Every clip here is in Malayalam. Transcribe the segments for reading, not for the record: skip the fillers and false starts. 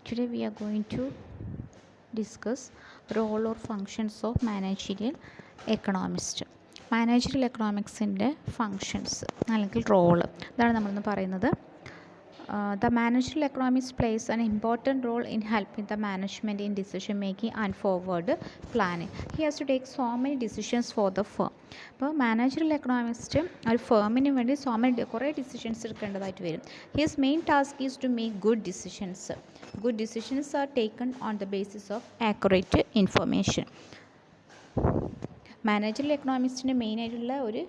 Today we are going to discuss role or functions of managerial economist. Managerial എക്കണോമിക്സിൻ്റെ ഫങ്ഷൻസ് അല്ലെങ്കിൽ റോള് ഇതാണ് നമ്മളിന്ന് പറയുന്നത്. The managerial economist plays an important role in helping the management in decision making and forward planning. He has to take so many decisions for the firm. അപ്പോൾ മാനേജറിയൽ എക്കണോമിസ്റ്റ് ഒരു ഫേമിന് വേണ്ടി കുറേ ഡിസിഷൻസ് എടുക്കേണ്ടതായിട്ട് വരും. His main task is to make good decisions. Good decisions are taken on the basis of accurate information. Managerial എക്കണോമിസ്റ്റിൻ്റെ മെയിനായിട്ടുള്ള ഒരു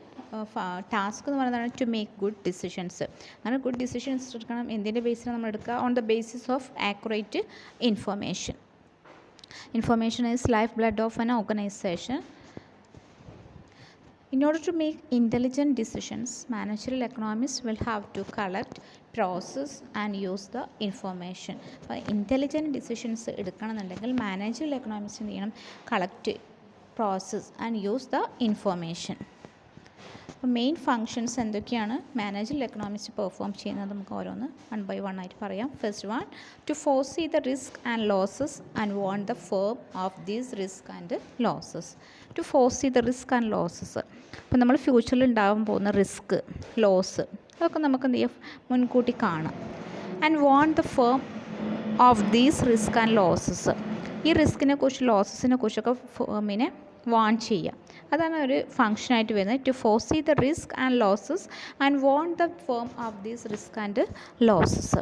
ടാസ്ക് എന്ന് പറയുന്നതാണ് ടു മേക്ക് ഗുഡ് ഡിസിഷൻസ്. അങ്ങനെ ഗുഡ് ഡിസിഷൻസ് എടുക്കണം. എന്തിൻ്റെ ബേസിലാണ് നമ്മൾ എടുക്കുക? On the basis of accurate information. Information is life blood of an organisation. In order to make intelligent decisions, managerial economists will have to collect, process and use the information. അപ്പോൾ ഇൻ്റലിജൻറ്റ് ഡിസിഷൻസ് എടുക്കണമെന്നുണ്ടെങ്കിൽ മാനേജറിയൽ എക്കണോമിസ്റ്റ് എന്ത് ചെയ്യണം? Collect, process and use the information. അപ്പോൾ മെയിൻ ഫങ്ഷൻസ് എന്തൊക്കെയാണ് മാനേജറിയൽ എക്കണോമിസ്റ്റ് പെർഫോം ചെയ്യുന്നത് നമുക്ക് ഓരോന്ന് വൺ ബൈ വൺ ആയിട്ട് പറയാം. First one, to foresee the risk and losses and warn the firm of these risk and losses. To foresee the risk and losses, അപ്പോൾ നമ്മൾ ഫ്യൂച്ചറിൽ ഉണ്ടാകാൻ പോകുന്ന റിസ്ക്, ലോസ്, അതൊക്കെ നമുക്ക് എന്ത് ചെയ്യാം? മുൻകൂട്ടി കാണാം. And warn the firm of these risk and losses, ഈ റിസ്കിനെ കുറിച്ച് ലോസസിനെ കുറിച്ചൊക്കെ ഫേമിനെ വാൺ ചെയ്യുക. അതാണ് ഒരു ഫങ്ഷനായിട്ട് വരുന്നത്. To foresee the risk and losses and warn the firm of these risk and losses.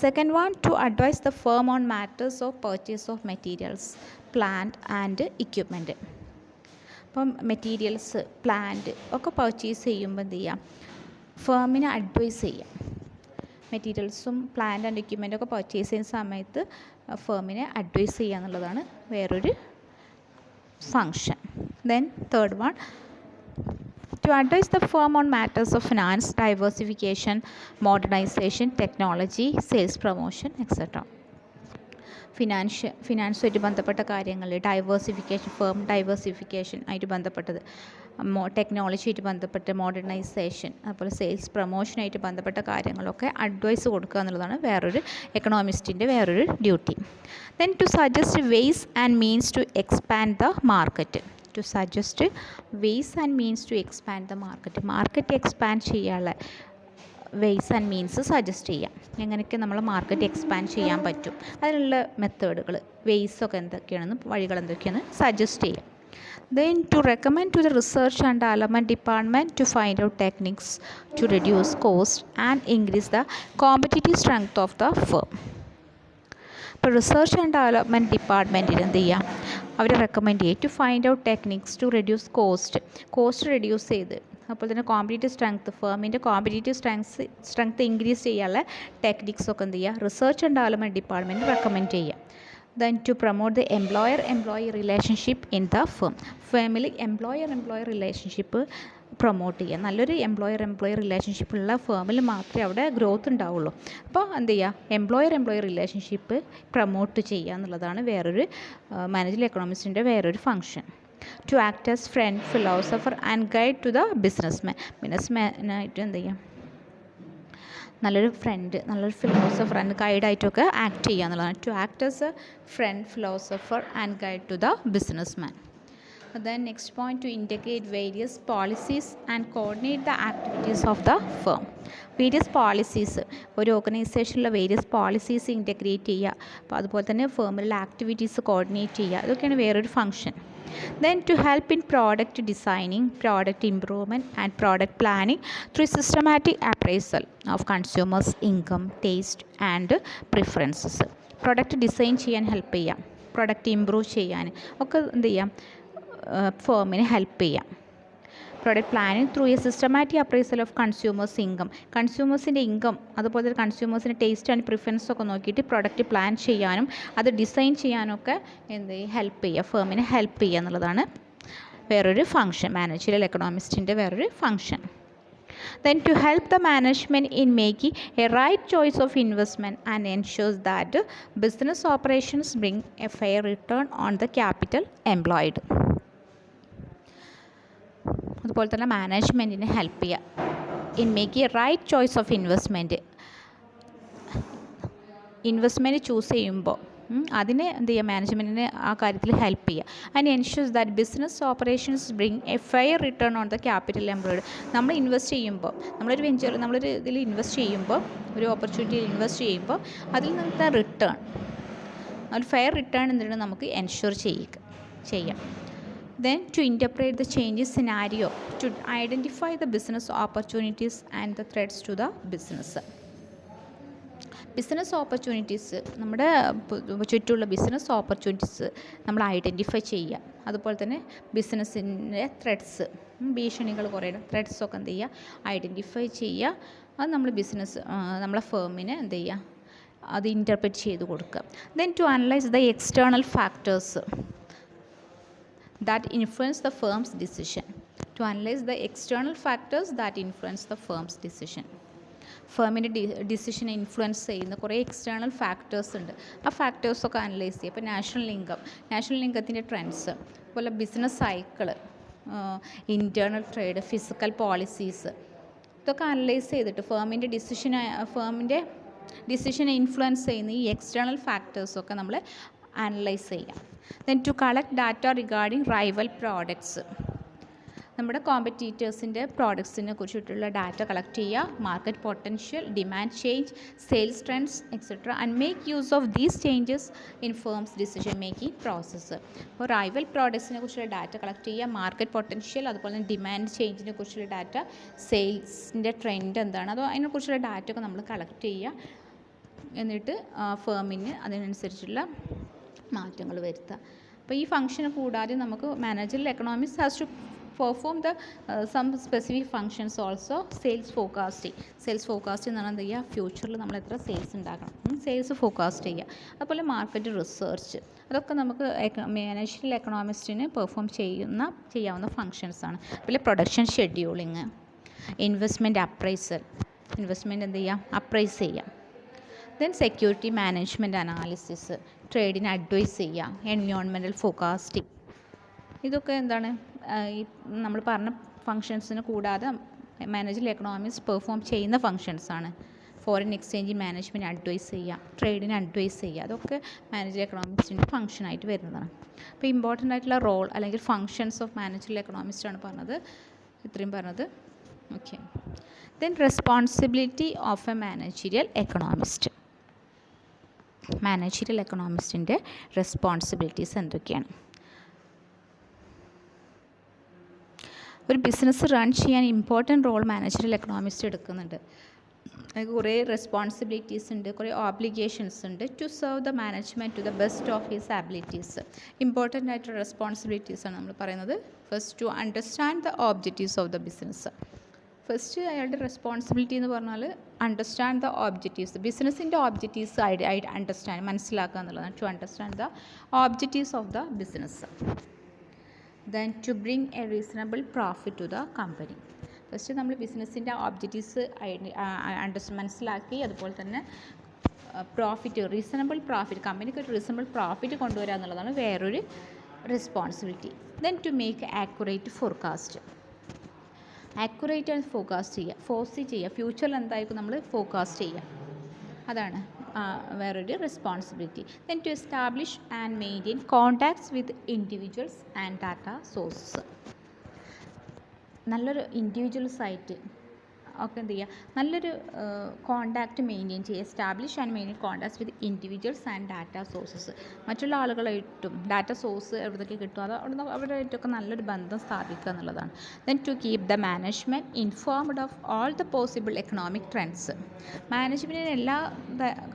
Second one, to advise the firm on matters of purchase of materials, plant and equipment. അപ്പം മെറ്റീരിയൽസ്, പ്ലാന്റ് ഒക്കെ പർച്ചേസ് ചെയ്യുമ്പോൾ എന്ത് ചെയ്യാം? ഫേമിനെ അഡ്വൈസ് ചെയ്യാം. മെറ്റീരിയൽസും പ്ലാന്റ് ആൻഡ് എക്യുപ്മെൻറ്റും ഒക്കെ പർച്ചേസ് ചെയ്യുന്ന സമയത്ത് ഫേമിനെ അഡ്വൈസ് ചെയ്യുക എന്നുള്ളതാണ് വേറൊരു function. Then third one, to advise the firm on matters of finance, diversification, modernisation, technology, sales promotion etcetera. ഫിനാൻസുമായിട്ട് ബന്ധപ്പെട്ട കാര്യങ്ങൾ, ഡൈവേഴ്സിഫിക്കേഷൻ, ഫേം ഡൈവേഴ്സിഫിക്കേഷൻ ആയിട്ട് ബന്ധപ്പെട്ടത്, ടെക്നോളജിയായിട്ട് ബന്ധപ്പെട്ട് മോഡേണൈസേഷൻ, അതുപോലെ സെയിൽസ് പ്രൊമോഷനായിട്ട് ബന്ധപ്പെട്ട കാര്യങ്ങളൊക്കെ അഡ്വൈസ് കൊടുക്കുക എന്നുള്ളതാണ് വേറൊരു എക്കണോമിസ്റ്റിൻ്റെ വേറൊരു duty. Then to suggest ways and means to expand the market. To suggest ways and means to expand the market. Market expand ചെയ്യാനുള്ള വേയ്സ് ആൻഡ് മീൻസ് സജസ്റ്റ് ചെയ്യാം. എങ്ങനെയൊക്കെ നമ്മൾ മാർക്കറ്റ് എക്സ്പാൻഡ് ചെയ്യാൻ പറ്റും, അതിനുള്ള മെത്തേഡുകൾ, വേയ്സൊക്കെ എന്തൊക്കെയാണെന്ന്, വഴികൾ എന്തൊക്കെയാണെന്ന് സജസ്റ്റ് ചെയ്യാം. Then to recommend to the research and development department to find out techniques to reduce cost and increase the competitive strength of the firm. ഇപ്പോൾ റിസർച്ച് ആൻഡ് ഡെവലപ്മെൻറ്റ് ഡിപ്പാർട്ട്മെൻറ്റിൽ എന്ത് ചെയ്യുക? അവർ റെക്കമെൻഡ് ചെയ്യും to find out techniques to reduce cost reduce ചെയ്ത്, അപ്പോൾ തന്നെ കോമ്പറ്റീറ്റീവ് സ്ട്രെങ്ത്ത്, ഫേമിൻ്റെ കോമ്പറ്റീറ്റീവ് സ്ട്രെങ്ത്ത് ഇൻക്രീസ് ചെയ്യാനുള്ള ടെക്നിക്സൊക്കെ എന്ത് ചെയ്യുക? Research and development department recommend ചെയ്യുക. Then to promote the employer-employee relationship in the firm. ഫേമിൽ employer-employee relationship promote ചെയ്യുക. നല്ലൊരു എംപ്ലോയർ റിലേഷൻഷിപ്പ് ഉള്ള ഫേമിൽ മാത്രമേ അവിടെ ഗ്രോത്ത് ഉണ്ടാവുള്ളൂ. അപ്പോൾ എന്ത് ചെയ്യുക? എംപ്ലോയർ റിലേഷൻഷിപ്പ് പ്രൊമോട്ട് ചെയ്യുക എന്നുള്ളതാണ് വേറൊരു മാനേജറിയൽ എക്കണോമിസ്റ്റിൻ്റെ വേറൊരു function. To act as friend, philosopher and guide to the ബിസിനസ്മാനായിട്ട് എന്ത് ചെയ്യാം? നല്ലൊരു ഫ്രണ്ട്, നല്ലൊരു ഫിലോസഫർ ആൻഡ് ഗൈഡായിട്ടൊക്കെ ആക്ട് ചെയ്യുക എന്നുള്ളതാണ്. To act as a friend, philosopher and guide to the businessman. Then next point, to integrate various policies and coordinate the activities of the firm. Various policies, ഒരു ഓർഗനൈസേഷനിലെ വേരിയസ് പോളിസീസ് ഇൻറ്റഗ്രേറ്റ് ചെയ്യുക. അപ്പോൾ അതുപോലെ തന്നെ ഫേമിലുള്ള ആക്ടിവിറ്റീസ് കോർഡിനേറ്റ് ചെയ്യുക. ഇതൊക്കെയാണ് വേറൊരു function. Then to help in product designing, product improvement and product planning through systematic appraisal of consumers' income, taste and preferences. Product design ചെയ്യാൻ ഹെൽപ്പ് ചെയ്യാം, പ്രൊഡക്റ്റ് ഇമ്പ്രൂവ് ചെയ്യാൻ ഒക്കെ എന്ത് ചെയ്യാം? ഫേമിന് ഹെൽപ്പ് ചെയ്യാം. Product planning through a systematic appraisal of consumers income, കൺസ്യൂമേഴ്സിൻ്റെ ഇൻകം അതുപോലെ തന്നെ കൺസ്യൂമേഴ്സിൻ്റെ ടേസ്റ്റ് ആൻഡ് പ്രിഫറൻസ് ഒക്കെ നോക്കിയിട്ട് പ്രൊഡക്റ്റ് പ്ലാൻ ചെയ്യാനും അത് ഡിസൈൻ ചെയ്യാനൊക്കെ എന്ത് ഹെൽപ്പ് ചെയ്യുക, ഫേമിനെ ഹെൽപ്പ് ചെയ്യുക എന്നുള്ളതാണ് വേറൊരു ഫങ്ഷൻ, മാനേജറിയൽ എക്കണോമിസ്റ്റിൻ്റെ വേറൊരു function. Then to help the management in making a right choice of investment and ensures that business operations bring a fair return on the capital employed. അതുപോലെ തന്നെ മാനേജ്മെൻറ്റിനെ ഹെൽപ്പ് ചെയ്യുക in making a right choice of investment. Investment choose ചെയ്യുമ്പോൾ അതിനെ എന്ത് ചെയ്യുക, മാനേജ്മെൻറ്റിന് ആ കാര്യത്തിൽ ഹെൽപ്പ് ചെയ്യുക. And ensures that business operations bring a fair return on the capital employed. നമ്മൾ ഇൻവെസ്റ്റ് ചെയ്യുമ്പോൾ, നമ്മളൊരു ഇതിൽ ഇൻവെസ്റ്റ് ചെയ്യുമ്പോൾ, ഒരു ഓപ്പർച്യൂണിറ്റിയിൽ ഇൻവെസ്റ്റ് ചെയ്യുമ്പോൾ അതിൽ നിന്നുള്ള റിട്ടേൺ, ഒരു ഫെയർ റിട്ടേൺ എന്താണ് നമുക്ക് എൻഷുർ ചെയ്യാം. Then to interpret the changing scenario, to identify the business opportunities and the threats to the business. Business opportunities, നമ്മുടെ ചുറ്റുമുള്ള ബിസിനസ് ഓപ്പർച്യൂണിറ്റീസ് നമ്മൾ ഐഡൻറ്റിഫൈ ചെയ്യുക. അതുപോലെ തന്നെ ബിസിനസ്സിൻ്റെ ത്രെഡ്സ്, ഭീഷണികൾ കുറേ ത്രെഡ്സൊക്കെ എന്ത് ചെയ്യുക, ഐഡൻറ്റിഫൈ ചെയ്യുക. അത് നമ്മൾ നമ്മളെ ഫേമിന് എന്ത് ചെയ്യുക, അത് ഇൻ്റർപ്രറ്റ് ചെയ്ത് കൊടുക്കുക. Then to analyse the external factors that influence the firm's decision. To analyze the external factors that influence the firm's decision. ഫേമിൻ്റെ ഡിസിഷനെ ഇൻഫ്ലുവൻസ് ചെയ്യുന്ന കുറേ എക്സ്റ്റേണൽ ഫാക്ടേഴ്സ് ഉണ്ട്. ആ ഫാക്ടേഴ്സൊക്കെ അനലൈസ് ചെയ്യുക. ഇപ്പോൾ നാഷണൽ ഇൻകത്തിൻ്റെ ട്രെൻഡ്സ്, അതുപോലെ business cycle, internal trade, physical policies, ഇതൊക്കെ അനലൈസ് ചെയ്തിട്ട് ഫേമിൻ്റെ ഡിസിഷനെ ഇൻഫ്ലുവൻസ് ചെയ്യുന്ന ഈ എക്സ്റ്റേണൽ ഫാക്ടേഴ്സൊക്കെ നമ്മൾ അനലൈസ് ചെയ്യാം. Then to collect data regarding rival products, നമ്മുടെ കോമ്പറ്റീറ്റേഴ്സിൻ്റെ പ്രോഡക്ട്സിനെ കുറിച്ചിട്ടുള്ള ഡാറ്റ കളക്ട് ചെയ്യുക. Market potential, demand change, sales trends etcetera, and make use of these changes in firms decision making process. അപ്പോൾ റൈവൽ പ്രോഡക്ട്സിനെ കുറിച്ചുള്ള ഡാറ്റ കളക്ട് ചെയ്യുക, മാർക്കറ്റ് പൊട്ടൻഷ്യൽ, അതുപോലെ തന്നെ ഡിമാൻഡ് ചേഞ്ചിനെ കുറിച്ചുള്ള ഡാറ്റ, സെയിൽസിൻ്റെ ട്രെൻഡ് എന്താണ്, അതോ അതിനെക്കുറിച്ചുള്ള ഡാറ്റ ഒക്കെ നമ്മൾ കളക്ട് ചെയ്യുക. എന്നിട്ട് ഫേമിന് അതിനനുസരിച്ചുള്ള മാറ്റങ്ങൾ വരുത്തുക. അപ്പോൾ ഈ ഫംഗ്ഷന് കൂടാതെ നമുക്ക് managerial economics has to perform the some specific functions also. Sales forecasting എന്ന് പറഞ്ഞാൽ എന്ത് ചെയ്യുക, ഫ്യൂച്ചറിൽ നമ്മൾ എത്ര സെയിൽസ് ഉണ്ടാക്കണം, സെയിൽസ് ഫോക്കാസ്റ്റ് ചെയ്യുക. അതുപോലെ മാർക്കറ്റ് റിസർച്ച്, അതൊക്കെ നമുക്ക് മാനേജറിയൽ എക്കണോമിസ്റ്റിന് പെർഫോം ചെയ്യാവുന്ന ഫങ്ഷൻസാണ്. അതുപോലെ പ്രൊഡക്ഷൻ ഷെഡ്യൂളിങ്, ഇൻവെസ്റ്റ്മെൻറ്റ് എന്ത് ചെയ്യുക, അപ്രൈസ് ചെയ്യുക. ദെൻ സെക്യൂരിറ്റി മാനേജ്മെൻറ്റ് അനാലിസിസ്, ട്രേഡിനെ അഡ്വൈസ് ചെയ്യുക, എൻവയോൺമെൻറ്റൽ ഫോക്കാസ്റ്റിംഗ്, ഇതൊക്കെ എന്താണ് ഈ നമ്മൾ പറഞ്ഞ ഫങ്ഷൻസിന് കൂടാതെ മാനേജറിയൽ എക്കണോമിക്സ് പെർഫോം ചെയ്യുന്ന ഫങ്ഷൻസാണ്. ഫോറിൻ എക്സ്ചേഞ്ച് മാനേജ്മെൻറ്റ് അഡ്വൈസ് ചെയ്യുക, ട്രേഡിനെ അഡ്വൈസ് ചെയ്യുക, അതൊക്കെ മാനേജറിയൽ എക്കണോമിക്സിൻ്റെ ഫങ്ഷനായിട്ട് വരുന്നതാണ്. അപ്പോൾ ഇമ്പോർട്ടൻ്റ് ആയിട്ടുള്ള റോൾ അല്ലെങ്കിൽ ഫങ്ഷൻസ് ഓഫ് മാനേജറിയൽ എക്കണോമിക്സാണ് ഇത്രയും പറഞ്ഞത്. Okay. Then responsibility of a managerial എക്കണോമിസ്റ്റിൻ്റെ റെസ്പോൺസിബിലിറ്റീസ് എന്തൊക്കെയാണ്? ഒരു ബിസിനസ് റൺ ചെയ്യാൻ ഇമ്പോർട്ടൻ്റ് റോൾ മാനേജറിയൽ എക്കണോമിസ്റ്റ് എടുക്കുന്നുണ്ട്. അതിന് കുറേ റെസ്പോൺസിബിലിറ്റീസ് ഉണ്ട്, കുറേ ഓബ്ലിഗേഷൻസ് ഉണ്ട്. To serve the management to the best of his abilities. Important ആയിട്ടുള്ള റെസ്പോൺസിബിലിറ്റീസാണ് നമ്മൾ പറയുന്നത്. First, to understand the objectives of the business. First അയാളുടെ റെസ്പോൺസിബിലിറ്റി എന്ന് പറഞ്ഞാൽ അണ്ടർസ്റ്റാൻഡ് ദ ഒബ്ജക്റ്റീവ്സ്, ബിസിനസ്സിൻ്റെ ഒബ്ജക്റ്റീവ്സ് മനസ്സിലാക്കുക എന്നുള്ളതാണ്. To understand the objectives of the business. Then to bring a reasonable profit to the company. First നമ്മൾ ബിസിനസ്സിൻ്റെ ഒബ്ജക്റ്റീവ്സ് മനസ്സിലാക്കി, അതുപോലെ തന്നെ റീസണബിൾ പ്രോഫിറ്റ്, കമ്പനിക്ക് ഒരു റീസണബിൾ പ്രോഫിറ്റ് കൊണ്ടുവരിക എന്നുള്ളതാണ് വേറൊരു responsibility. Then to make accurate forecast, accurate ആയി ഫോർകാസ്റ്റ് ചെയ്യുക, ഫ്യൂച്ചറിൽ എന്തായിരിക്കും നമ്മൾ ഫോർകാസ്റ്റ് ചെയ്യുക, അതാണ് വേറൊരു responsibility. Then to establish and maintain contacts with individuals and data sources. നല്ലൊരു ഇൻഡിവിജ്വൽസായിട്ട് ഒക്കെ എന്ത് ചെയ്യുക, നല്ലൊരു കോണ്ടാക്റ്റ് മെയിൻറ്റെയിൻ ചെയ്യുക. Establish and maintain contacts with individuals and data sources. മറ്റുള്ള ആളുകളായിട്ടും ഡാറ്റ സോഴ്സ് എവിടേക്ക് കിട്ടും അവരുമായിട്ടൊക്കെ നല്ലൊരു ബന്ധം സ്ഥാപിക്കുക എന്നുള്ളതാണ്. Then to keep the management informed of all the possible economic trends. മാനേജ്മെൻറ്റിന് എല്ലാ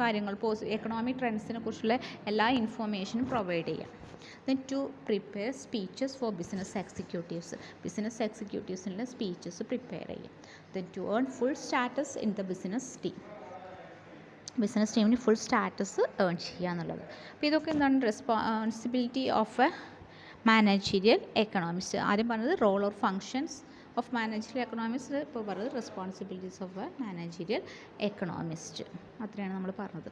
കാര്യങ്ങളും എക്കണോമിക് ട്രെൻഡ്സിനെ കുറിച്ചുള്ള എല്ലാ ഇൻഫോർമേഷനും പ്രൊവൈഡ് ചെയ്യാം. Then to prepare speeches for business executives speeches prepare. Then to earn full status in the business team full status earn ചെയ്യുക എന്നുള്ളത്. അപ്പോൾ ഇതൊക്കെ എന്താണ് responsibility of a managerial economist. ആദ്യം പറഞ്ഞത് role or functions of managerial economist, ഇപ്പോൾ പറഞ്ഞത് responsibilities of a managerial economist. അത്രയാണ് നമ്മൾ പറഞ്ഞത്.